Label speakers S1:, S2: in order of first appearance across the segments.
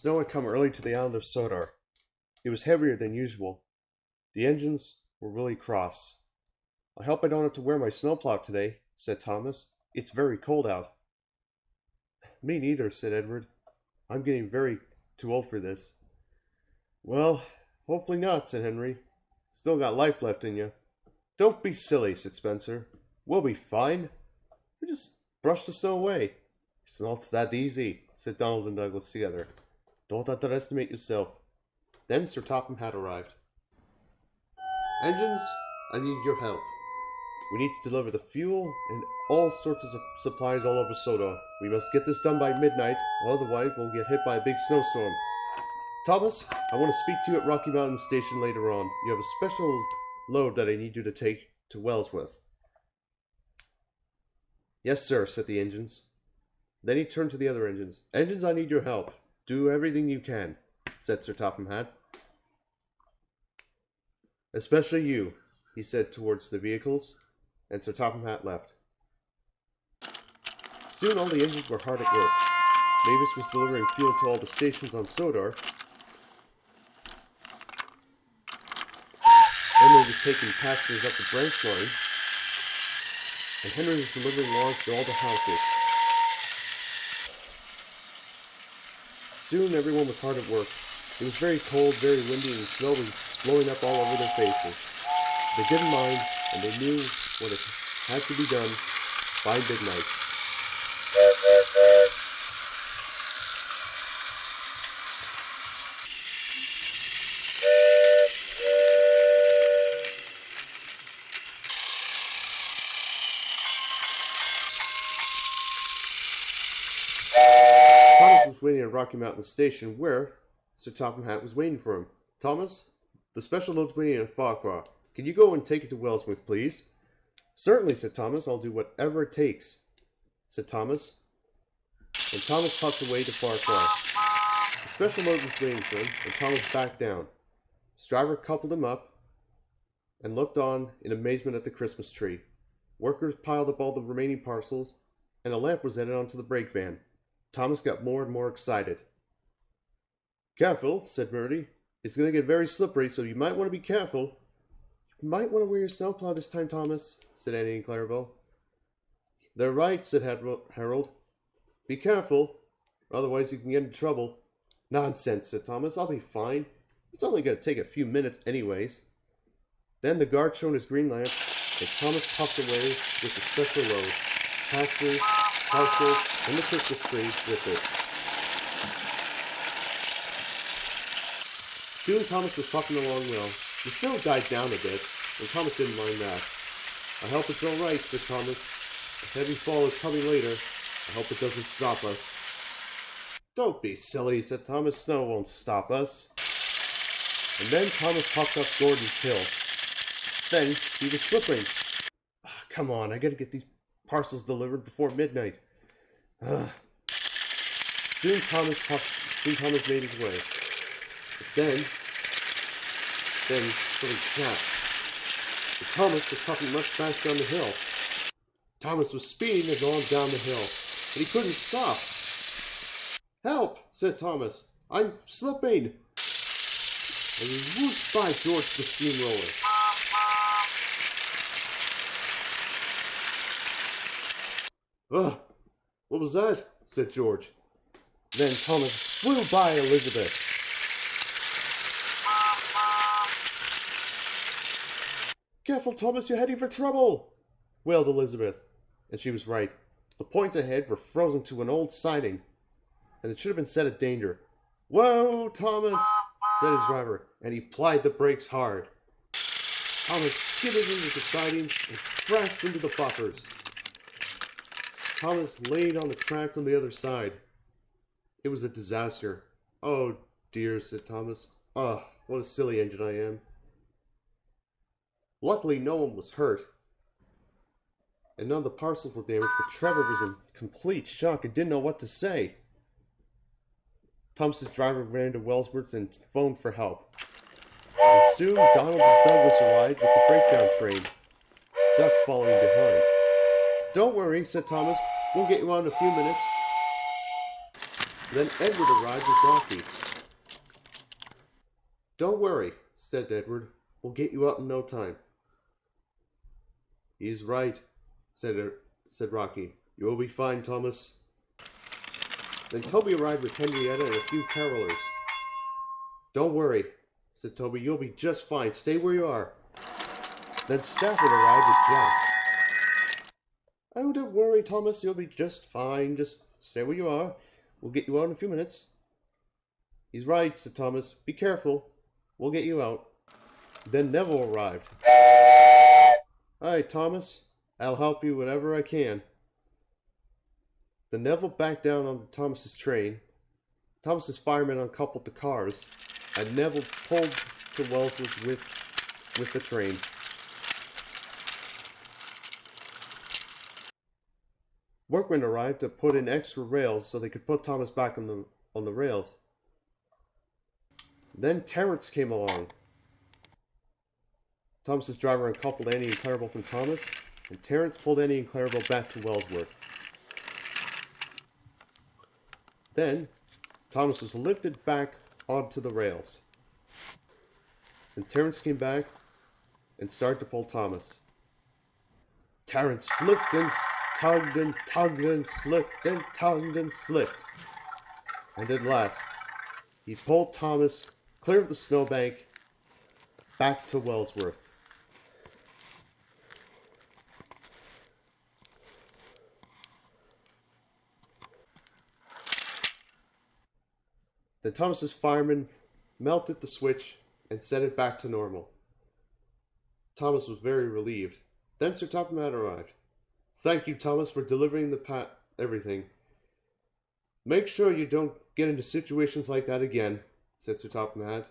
S1: Snow had come early to the island of Sodor. It was heavier than usual. The engines were really cross. "I hope I don't have to wear my snowplow today," said Thomas. "It's very cold out." "Me neither," said Edward. "I'm getting very too old for this." "Well, hopefully not," said Henry. "Still got life left in you." "Don't be silly," said Spencer. "We'll be fine. We just brush the snow away." "It's not that easy," said Donald and Douglas together. "Don't underestimate yourself." Then Sir Topham had arrived. "Engines, I need your help. We need to deliver the fuel and all sorts of supplies all over Sodor. We must get this done by midnight, otherwise we'll get hit by a big snowstorm. Thomas, I want to speak to you at Rocky Mountain Station later on. You have a special load that I need you to take to Wellsworth." "Yes, sir," said the engines. Then he turned to the other engines. "Engines, I need your help. Do everything you can," said Sir Topham Hatt. "Especially you," he said towards the vehicles, and Sir Topham Hatt left. Soon all the engines were hard at work. Mavis was delivering fuel to all the stations on Sodor. Emily was taking passengers up the branch line, and Henry was delivering logs to all the houses. Soon everyone was hard at work. It was very cold, very windy, and the snow was blowing up all over their faces. They didn't mind, and they knew what had to be done by midnight. Thomas was waiting at Rocky Mountain Station, where Sir Topham Hatt was waiting for him. "Thomas, the special load's waiting at Farquhar. Can you go and take it to Wellsworth, please?" "Certainly," said Thomas. "I'll do whatever it takes," said Thomas. And Thomas puffed away to Farquhar. The special load was waiting for him, and Thomas backed down. His driver coupled him up and looked on in amazement at the Christmas tree. Workers piled up all the remaining parcels, and a lamp was added onto the brake van. Thomas got more and more excited. "Careful," said Murdy. "It's going to get very slippery, so you might want to be careful." "You might want to wear your snowplow this time, Thomas," said Annie and Clarabelle. "They're right," said Harold. "Be careful, otherwise you can get in trouble." "Nonsense," said Thomas. "I'll be fine. It's only going to take a few minutes anyways." Then the guard shone his green lamp, and Thomas puffed away with the special load, pastures, parcels, and the Christmas tree with it. Soon Thomas was puffing along well. The snow died down a bit, and Thomas didn't mind that. "I hope it's all right," said Thomas. "A heavy fall is coming later. I hope it doesn't stop us." "Don't be silly," said Thomas. "Snow won't stop us." And then Thomas puffed up Gordon's Hill. Then he was slipping. "Come on, I gotta get these parcels delivered before midnight." Soon Thomas made his way. But then something snapped. But Thomas was puffing much faster down the hill. Thomas was speeding and going down the hill, but he couldn't stop. "Help," said Thomas. "I'm slipping." And he whooshed by George the steamroller. "Ugh, what was that?" said George. Then Thomas flew by Elizabeth. "Careful, Thomas, you're heading for trouble," wailed Elizabeth. And she was right. The points ahead were frozen to an old siding, and it should have been set at danger. "Whoa, Thomas," said his driver, and he plied the brakes hard. Thomas skidded into the siding and crashed into the buffers. Thomas laid on the track on the other side. It was a disaster. "Oh dear," said Thomas. "Ah, what a silly engine I am." Luckily, no one was hurt, and none of the parcels were damaged, but Trevor was in complete shock and didn't know what to say. Thomas's driver ran to Wellsworth and phoned for help. And soon Donald and Douglas arrived with the breakdown train, Duck following behind. "Don't worry," said Thomas. "We'll get you out in a few minutes." Then Edward arrived with Rocky. "Don't worry," said Edward. "We'll get you out in no time." "He's right," said Rocky. "You'll be fine, Thomas." Then Toby arrived with Henrietta and a few carolers. "Don't worry," said Toby. "You'll be just fine. Stay where you are." Then Stafford arrived with Jack. "Oh, don't worry, Thomas. You'll be just fine. Just stay where you are. We'll get you out in a few minutes." "He's right," said Thomas. "Be careful. We'll get you out." Then Neville arrived. "Hi, Thomas. I'll help you whatever I can." Then Neville backed down onto Thomas's train. Thomas's firemen uncoupled the cars, and Neville pulled to Wellsworth with the train. Workmen arrived to put in extra rails so they could put Thomas back on the rails. Then Terence came along. Thomas's driver uncoupled Annie and Clarabelle from Thomas, and Terence pulled Annie and Clarabelle back to Wellsworth. Then Thomas was lifted back onto the rails. And Terence came back and started to pull Thomas. Terence slipped and tugged and tugged and slipped and tugged and slipped. And at last, he pulled Thomas clear of the snowbank back to Wellsworth. Then Thomas's fireman melted the switch and set it back to normal. Thomas was very relieved. Then Sir Topham Hatt arrived. "Thank you, Thomas, for delivering everything. Make sure you don't get into situations like that again," said Sir Topham Hatt.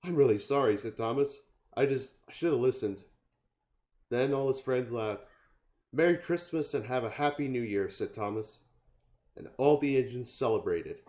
S1: "I'm really sorry," said Thomas. I should have listened." Then all his friends laughed. "Merry Christmas and have a happy New Year," said Thomas. And all the engines celebrated.